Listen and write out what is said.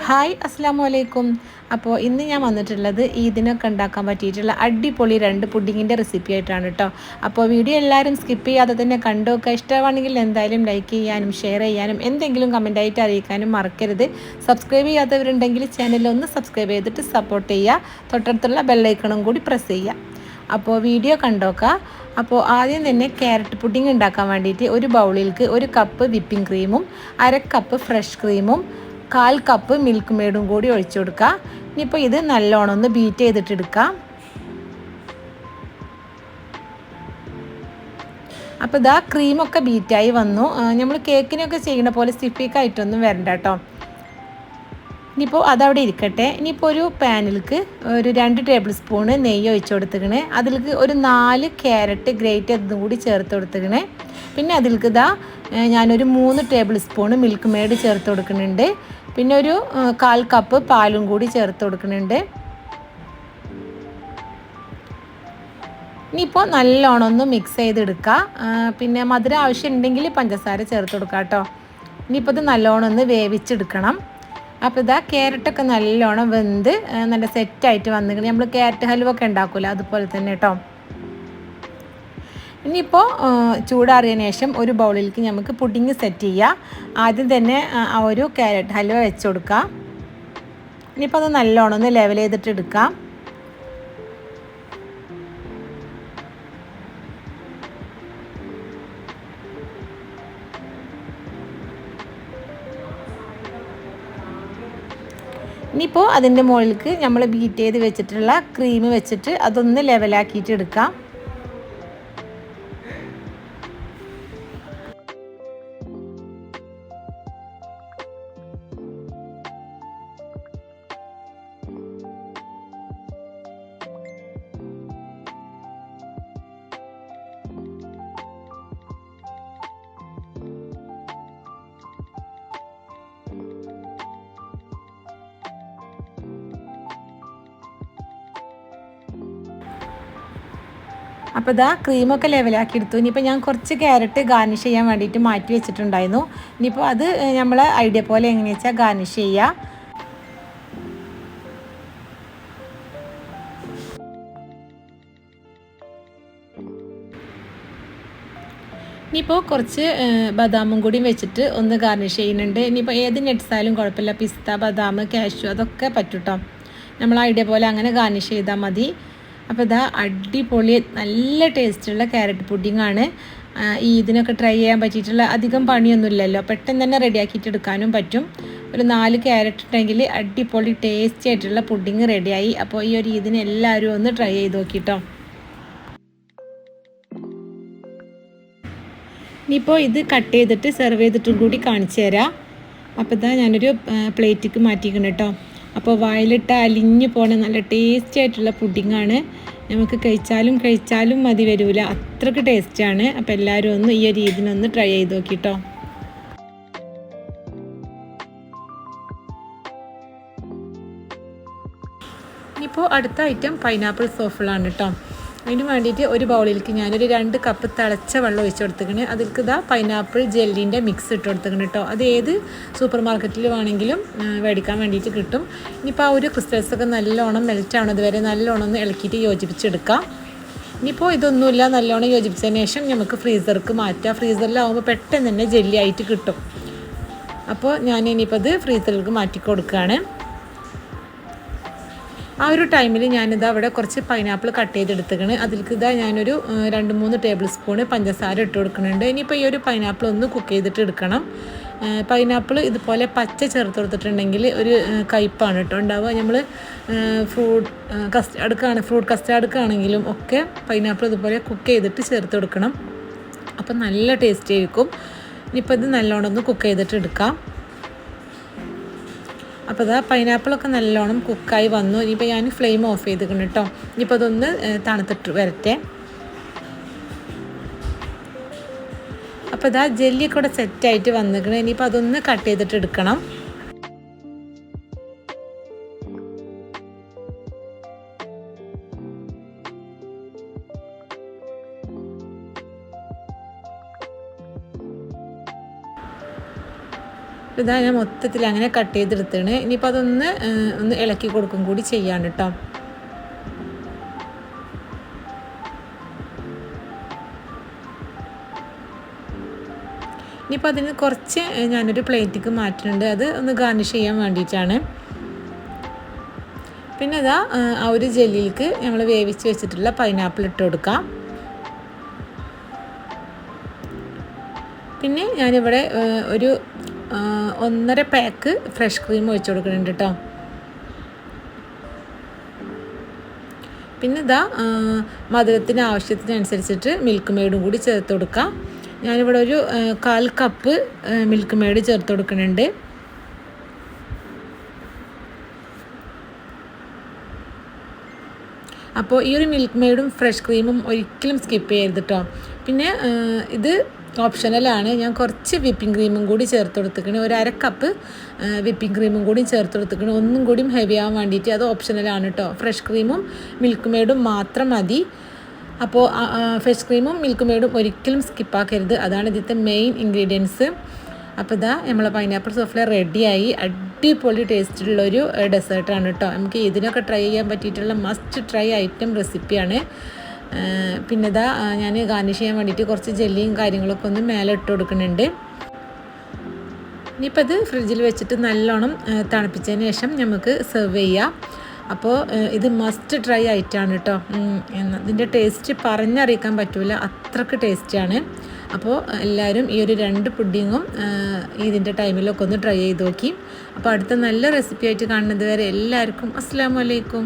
Hi അസ്സലാമു അലൈക്കും. അപ്പോൾ ഇന്ന് ഞാൻ വന്നിട്ടുള്ളത് ഇതിനൊക്കെ ഉണ്ടാക്കാൻ പറ്റിയിട്ടുള്ള അടിപൊളി 2 പുഡിങ്ങിൻ്റെ റെസിപ്പി ആയിട്ടാണ് കേട്ടോ. അപ്പോൾ വീഡിയോ എല്ലാവരും സ്കിപ്പ് ചെയ്യാതെ തന്നെ കണ്ടുവെക്കുക. ഇഷ്ടമാണെങ്കിൽ എന്തായാലും ലൈക്ക് ചെയ്യാനും ഷെയർ ചെയ്യാനും എന്തെങ്കിലും കമൻറ്റായിട്ട് അറിയിക്കാനും മറക്കരുത്. സബ്സ്ക്രൈബ് ചെയ്യാത്തവരുണ്ടെങ്കിൽ ചാനലൊന്ന് സബ്സ്ക്രൈബ് ചെയ്തിട്ട് സപ്പോർട്ട് ചെയ്യുക. തൊട്ടടുത്തുള്ള ബെല്ലൈക്കണും കൂടി പ്രസ് ചെയ്യുക. അപ്പോൾ വീഡിയോ കണ്ടോക്കുക. അപ്പോൾ ആദ്യം തന്നെ ക്യാരറ്റ് പുഡിംഗ് ഉണ്ടാക്കാൻ വേണ്ടിയിട്ട് ഒരു ബൗളിലേക്ക് 1 കപ്പ് വിപ്പിംഗ് ക്രീമും 1/2 കപ്പ് ഫ്രഷ് ക്രീമും 1/4 കപ്പ് മിൽക്ക് മെയ്ഡും കൂടി ഒഴിച്ചു കൊടുക്കുക. ഇനിയിപ്പോൾ ഇത് നല്ലോണം ഒന്ന് ബീറ്റ് ചെയ്തിട്ടെടുക്കാം. അപ്പോൾ ഇതാ ക്രീമൊക്കെ ബീറ്റായി വന്നു. നമ്മൾ കേക്കിനൊക്കെ ചെയ്യുന്ന പോലെ സ്റ്റിഫിക്കായിട്ടൊന്നും വരണ്ട കേട്ടോ. ഇനിയിപ്പോൾ അതവിടെ ഇരിക്കട്ടെ. ഇനിയിപ്പോൾ ഒരു പാനിലേക്ക് ഒരു 2 ടേബിൾ സ്പൂണ് നെയ്യ് ഒഴിച്ച് കൊടുത്തിക്കണേ. അതിലേക്ക് ഒരു 4 ക്യാരറ്റ് ഗ്രേറ്റ് അതും കൂടി ചേർത്ത് കൊടുത്തിക്കണേ. പിന്നെ അതിലേക്ക് ഇതാ ഞാനൊരു 3 ടേബിൾ സ്പൂണ് മിൽക്ക് മെയ്ഡ് ചേർത്ത് കൊടുക്കുന്നുണ്ട്. പിന്നെ ഒരു 1/4 കപ്പ് പാലും കൂടി ചേർത്ത് കൊടുക്കുന്നുണ്ട്. ഇനിയിപ്പോൾ നല്ലോണം ഒന്ന് മിക്സ് ചെയ്തെടുക്കുക. പിന്നെ മധുരം ആവശ്യമുണ്ടെങ്കിൽ പഞ്ചസാര ചേർത്ത് കൊടുക്കുക കേട്ടോ. ഇനിയിപ്പോൾ ഇത് നല്ലോണം ഒന്ന് വേവിച്ചെടുക്കണം. അപ്പോൾ ഇതാ ക്യാരറ്റൊക്കെ നല്ലോണം വെന്ത് നല്ല സെറ്റായിട്ട് വന്നിട്ട് നമ്മൾ ക്യാരറ്റ് ഹൽവ ഒക്കെ ഉണ്ടാക്കില്ല അതുപോലെ തന്നെ കേട്ടോ. ഇനിയിപ്പോൾ ചൂടാറിയതിന് ശേഷം ഒരു ബൗളിലേക്ക് നമുക്ക് പുഡിങ് സെറ്റ് ചെയ്യാം. ആദ്യം തന്നെ ആ ഒരു ക്യാരറ്റ് ഹൽവ വെച്ച് കൊടുക്കാം. ഇനിയിപ്പോൾ അത് നല്ലോണം ഒന്ന് ലെവൽ ചെയ്തിട്ട് എടുക്കാം. ഇനിയിപ്പോൾ അതിൻ്റെ മുകളിലേക്ക് നമ്മൾ ബീറ്റ് ചെയ്ത് വെച്ചിട്ടുള്ള ക്രീം വെച്ചിട്ട് അതൊന്ന് ലെവലാക്കിയിട്ട് എടുക്കാം. അപ്പോൾ ഇതാ ക്രീമൊക്കെ ലെവലാക്കി എടുത്തു. ഇനിയിപ്പോൾ ഞാൻ കുറച്ച് ക്യാരറ്റ് ഗാർണിഷ് ചെയ്യാൻ വേണ്ടിയിട്ട് മാറ്റി വെച്ചിട്ടുണ്ടായിരുന്നു. ഇനിയിപ്പോൾ അത് നമ്മൾ ഐഡിയ പോലെ എങ്ങനെയാ വെച്ചാൽ ഗാർണിഷ് ചെയ്യുക. ഇനിയിപ്പോൾ കുറച്ച് ബദാമും കൂടി വെച്ചിട്ട് ഒന്ന് ഗാർണിഷ് ചെയ്യുന്നുണ്ട്. ഇനിയിപ്പോൾ ഏത് നട്ട്സ് ആയാലും കുഴപ്പമില്ല, പിസ്ത, ബദാം, കാഷ്യൂ അതൊക്കെ പറ്റും കേട്ടോ. നമ്മൾ ഐഡിയ പോലെ അങ്ങനെ ഗാർണിഷ് ചെയ്താൽ മതി. അപ്പോൾ ഇതാ അടിപൊളി നല്ല ടേസ്റ്റുള്ള ക്യാരറ്റ് പുഡിങ്ങാണ്. ഇതിനൊക്കെ ട്രൈ ചെയ്യാൻ പറ്റിയിട്ടുള്ള അധികം പണിയൊന്നുമില്ലല്ലോ, പെട്ടെന്ന് തന്നെ റെഡിയാക്കിയിട്ട് എടുക്കാനും പറ്റും. ഒരു 4 ക്യാരറ്റ് ഉണ്ടെങ്കിൽ അടിപൊളി ടേസ്റ്റി ആയിട്ടുള്ള പുഡിങ് റെഡിയായി. അപ്പോൾ ഈ ഒരു ഇതിന് എല്ലാവരും ഒന്ന് ട്രൈ ചെയ്ത് നോക്കിട്ടോ. ഇനിയിപ്പോൾ ഇത് കട്ട് ചെയ്തിട്ട് സെർവ് ചെയ്തിട്ടും കൂടി കാണിച്ചു തരാം. അപ്പോൾ ഇതാ ഞാനൊരു പ്ലേറ്റിക്ക് മാറ്റിക്കണം കേട്ടോ. അപ്പോൾ വായിലിട്ട അലിഞ്ഞു പോണ നല്ല ടേസ്റ്റി ആയിട്ടുള്ള പുഡിങ്ങാണ്. നമുക്ക് കഴിച്ചാലും മതി വരില്ല, അത്രയ്ക്ക് ടേസ്റ്റാണ്. അപ്പോൾ എല്ലാവരും ഒന്ന് ഈ ഒരു ഇതിനൊന്ന് ട്രൈ ചെയ്ത് നോക്കിട്ടോ. ഇനിയിപ്പോൾ അടുത്ത ഐറ്റം പൈനാപ്പിൾ സോഫിളാണ് കേട്ടോ. അതിന് വേണ്ടിയിട്ട് ഒരു ബൗളിലേക്ക് ഞാനൊരു 2 കപ്പ് തിളച്ച വെള്ളം ഒഴിച്ച് കൊടുത്തിക്കണേ. അതിലേക്ക് ഇതാ പൈനാപ്പിൾ ജെല്ലിൻ്റെ മിക്സ് ഇട്ട് കൊടുത്തിക്കണം കേട്ടോ. അത് ഏത് സൂപ്പർ മാർക്കറ്റിൽ വേണമെങ്കിലും മേടിക്കാൻ വേണ്ടിയിട്ട് കിട്ടും. ഇനിയിപ്പോൾ ആ ഒരു ക്രിസ്റ്റൽസൊക്കെ നല്ലോണം മെൽറ്റ് ആവണത് വരെ നല്ലോണം ഒന്ന് ഇളക്കിയിട്ട് യോജിപ്പിച്ചെടുക്കാം. ഇനിയിപ്പോൾ ഇതൊന്നുമില്ല, നല്ലോണം യോജിപ്പിച്ചതിന് ശേഷം നമുക്ക് ഫ്രീസർക്ക് മാറ്റാം. ഫ്രീസറിലാവുമ്പോൾ പെട്ടെന്ന് തന്നെ ജെല്ലി ആയിട്ട് കിട്ടും. അപ്പോൾ ഞാൻ ഇനിയിപ്പോൾ അത് ഫ്രീസറിലേക്ക് മാറ്റി കൊടുക്കുകയാണ്. ആ ഒരു ടൈമിൽ ഞാനിതാ അവിടെ കുറച്ച് പൈനാപ്പിൾ കട്ട് ചെയ്തെടുത്തേക്കണ്. അതിലേക്ക് ഇതാ ഞാനൊരു 2-3 ടേബിൾ സ്പൂണ് പഞ്ചസാര ഇട്ട് കൊടുക്കുന്നുണ്ട്. ഇനിയിപ്പോൾ ഈ ഒരു പൈനാപ്പിൾ ഒന്ന് കുക്ക് ചെയ്തിട്ട് എടുക്കണം. പൈനാപ്പിൾ ഇതുപോലെ പച്ച ചേർത്ത് കൊടുത്തിട്ടുണ്ടെങ്കിൽ ഒരു കയ്പ്പാണ് കേട്ടോ ഉണ്ടാവുക. നമ്മൾ ഫ്രൂട്ട് കസ്റ്റാർഡ്ക്കാണെങ്കിലും ഒക്കെ പൈനാപ്പിൾ ഇതുപോലെ കുക്ക് ചെയ്തിട്ട് ചേർത്ത് കൊടുക്കണം. അപ്പം നല്ല ടേസ്റ്റ് ആയിരിക്കും. ഇനിയിപ്പോൾ ഇത് നല്ലോണം ഒന്ന് കുക്ക് ചെയ്തിട്ട് എടുക്കാം. അപ്പോൾ ഇതാ പൈനാപ്പിളൊക്കെ നല്ലോണം കുക്കായി വന്നു. ഇനിയിപ്പോൾ ഞാൻ ഫ്ലെയിം ഓഫ് ചെയ്തിരിക്കണം കേട്ടോ. ഇനിയിപ്പോൾ അതൊന്ന് തണുത്തിട്ട് വരട്ടെ. അപ്പോൾ ഇതാ ജെല്ലിയൊക്കെ കൂടെ സെറ്റായിട്ട് വന്നിരിക്കണം. ഇനിയിപ്പോൾ അതൊന്ന് കട്ട് ചെയ്തിട്ട് എടുക്കണം. ഇതാ ഞാൻ മൊത്തത്തിൽ അങ്ങനെ കട്ട് ചെയ്തെടുത്താണ്. ഇനിയിപ്പോൾ അതൊന്ന് ഇളക്കി കൊടുക്കും കൂടി ചെയ്യാണ് കേട്ടോ. ഇനിയിപ്പോൾ അതിന് കുറച്ച് ഞാനൊരു പ്ലേറ്റിക്ക് മാറ്റുന്നുണ്ട്. അത് ഒന്ന് ഗാർണിഷ് ചെയ്യാൻ വേണ്ടിയിട്ടാണ്. പിന്നെ ഇതാ ആ ഒരു ജെല്ലിയിലേക്ക് നമ്മൾ വേവിച്ച് വെച്ചിട്ടുള്ള പൈനാപ്പിൾ ഇട്ട് കൊടുക്കാം. പിന്നെ ഞാനിവിടെ ഒരു 1.5 പാക്ക് ഫ്രഷ് ക്രീം ഒഴിച്ച് കൊടുക്കുന്നുണ്ട് കേട്ടോ. പിന്നെ ഇതാ മധുരത്തിന് ആവശ്യത്തിനനുസരിച്ചിട്ട് മിൽക്ക് മെയ്ഡും കൂടി ചേർത്ത് കൊടുക്കാം. ഞാനിവിടെ ഒരു 1/4 കപ്പ് മിൽക്ക് മെയ്ഡ് ചേർത്ത് കൊടുക്കുന്നുണ്ട്. അപ്പോൾ ഈ ഒരു മിൽക്ക് മെയ്ഡും ഫ്രഷ് ക്രീമും ഒരിക്കലും സ്കിപ്പ് ചെയ്യരുത് കേട്ടോ. പിന്നെ ഇത് ഓപ്ഷണലാണ്. ഞാൻ കുറച്ച് വിപ്പിംഗ് ക്രീമും കൂടി ചേർത്ത് കൊടുത്തിക്കണ്. ഒരു 1/2 കപ്പ് വിപ്പിംഗ് ക്രീമും കൂടി ചേർത്ത് കൊടുത്തിക്കണ്. ഒന്നും കൂടിയും ഹെവി ആവാൻ വേണ്ടിയിട്ട്. അത് ഓപ്ഷണലാണ് കേട്ടോ. ഫ്രഷ് ക്രീമും മിൽക്ക് മെയ്ഡും മാത്രം മതി. അപ്പോൾ ഫ്രഷ് ക്രീമും മിൽക്ക് മെയ്ഡും ഒരിക്കലും സ്കിപ്പാക്കരുത്. അതാണ് ഇതിൻ്റെ മെയിൻ ഇൻഗ്രീഡിയൻസ്. അപ്പോൾ ഇതാ നമ്മളെ പൈനാപ്പിൾ സൂഫ്ലെ റെഡിയായി. അടിപൊളി ടേസ്റ്റുള്ളൊരു ഡെസേർട്ടാണ് കേട്ടോ. നമുക്ക് ഇതിനൊക്കെ ട്രൈ ചെയ്യാൻ പറ്റിയിട്ടുള്ള മസ്റ്റ് ട്രൈ ഐറ്റം റെസിപ്പിയാണ്. പിന്നെ ഇതാ ഞാൻ ഗാർണിഷ് ചെയ്യാൻ വേണ്ടിയിട്ട് കുറച്ച് ജെല്ലിയും കാര്യങ്ങളൊക്കെ ഒന്ന് മേലെ ഇട്ട് കൊടുക്കുന്നുണ്ട്. ഇനിയിപ്പോൾ ഇത് ഫ്രിഡ്ജിൽ വെച്ചിട്ട് നല്ലോണം തണുപ്പിച്ചതിന് ശേഷം നമുക്ക് സെർവ് ചെയ്യാം. അപ്പോൾ ഇത് മസ്റ്റ് ട്രൈ ആയിട്ടാണ് കേട്ടോ. ഇതിൻ്റെ ടേസ്റ്റ് പറഞ്ഞറിയിക്കാൻ പറ്റില്ല, അത്രയ്ക്ക് ടേസ്റ്റിയാണ്. അപ്പോൾ എല്ലാവരും ഈ ഒരു 2 പുഡിങ്ങും ഇതിൻ്റെ ടൈമിലൊക്കെ ഒന്ന് ട്രൈ ചെയ്ത് നോക്കി. അപ്പോൾ അടുത്ത നല്ല റെസിപ്പി ആയിട്ട് കാണുന്നത് വരെ എല്ലാവർക്കും അസ്സലാമു അലൈക്കും.